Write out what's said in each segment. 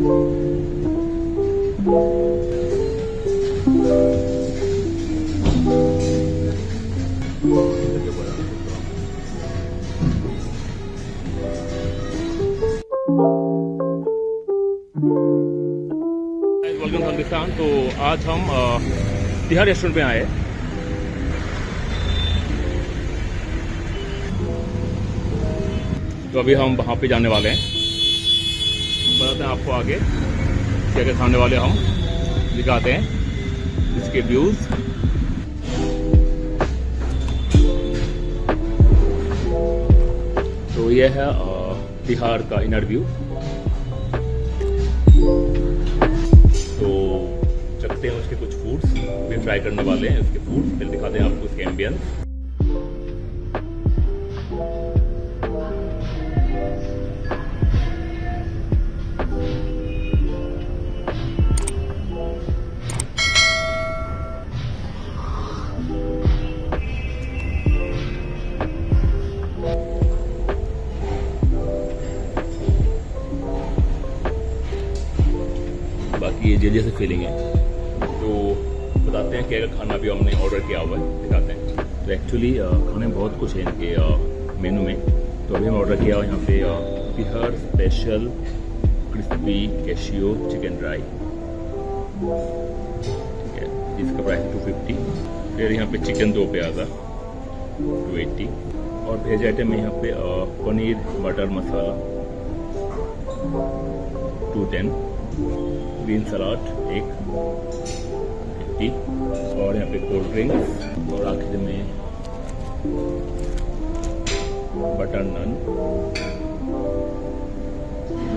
Welcome हुंगरिस्तान। तो आज हम तिहार रेस्टोरेंट में आए। तो अभी हम वहाँ पे जाने वाले हैं। बताते हैं आपको आगे क्या क्या खाने वाले हम दिखाते हैं, इसके व्यूज। तो यह है तिहार का इनर व्यू। तो चखते हैं उसके कुछ फूड्स, फिर ट्राई करने वाले हैं उसके फूड, फिर दिखाते हैं आपको उसके एम्बियंस। बाकी ये जेल से फीलिंग है। तो बताते हैं क्या खाना भी हमने ऑर्डर किया हुआ है, दिखाते हैं। तो एक्चुअली खाने बहुत कुछ है इनके मेनू में। तो अभी हम ऑर्डर किया हुआ यहाँ पे Tihar special crispy cashew chicken dry, ठीक है, जिसका प्राइस है 250। फिर यहाँ पे चिकन दो प्याजा 280, और वेज आइटम में यहाँ पे पनीर बटर मसाला 210, ग्रीन सलाद एक 50, और यहाँ पे कोल्ड ड्रिंक्स, और आखिर में बटर नान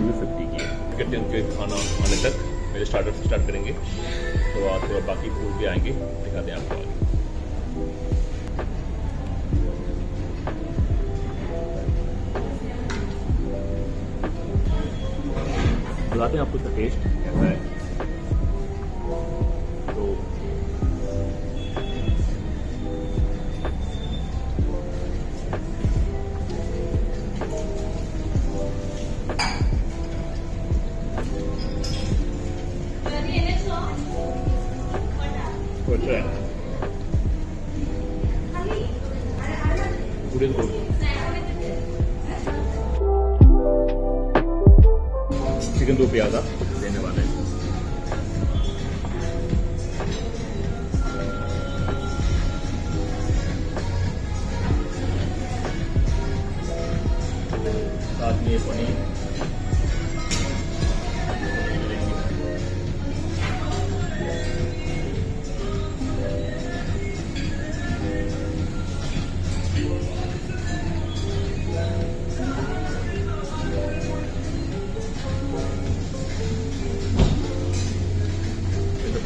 50 की है। कहते हैं उनके खाना आने तक मेरे स्टार्टर से स्टार्ट करेंगे। तो आज थोड़ा बाकी फूड भी आएंगे, दिखाते हैं आपको आगे। बताते हैं आपको इसका टेस्ट कैसा है। तो अच्छा है, पूरे चिकन दो प्याजा देने वाले हैं। साथ में पनीर,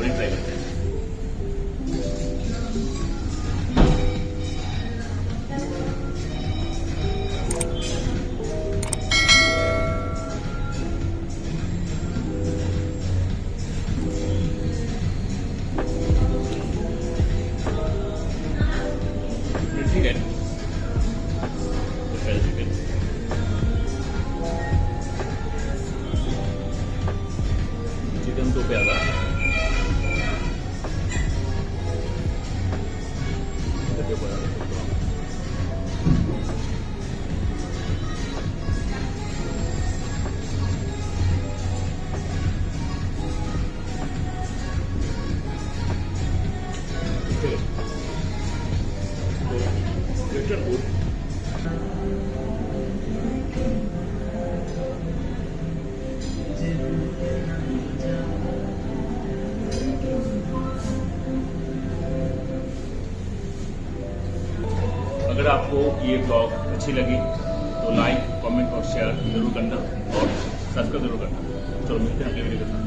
ट्राई करते हैं। ठीक है, चिकन दो प्याजा अगर आपको ये ब्लॉग अच्छी लगी तो लाइक, कमेंट और शेयर जरूर करना, और सब्सक्राइब जरूर करना। चलो मिलते हैं अगले वीडियो के साथ।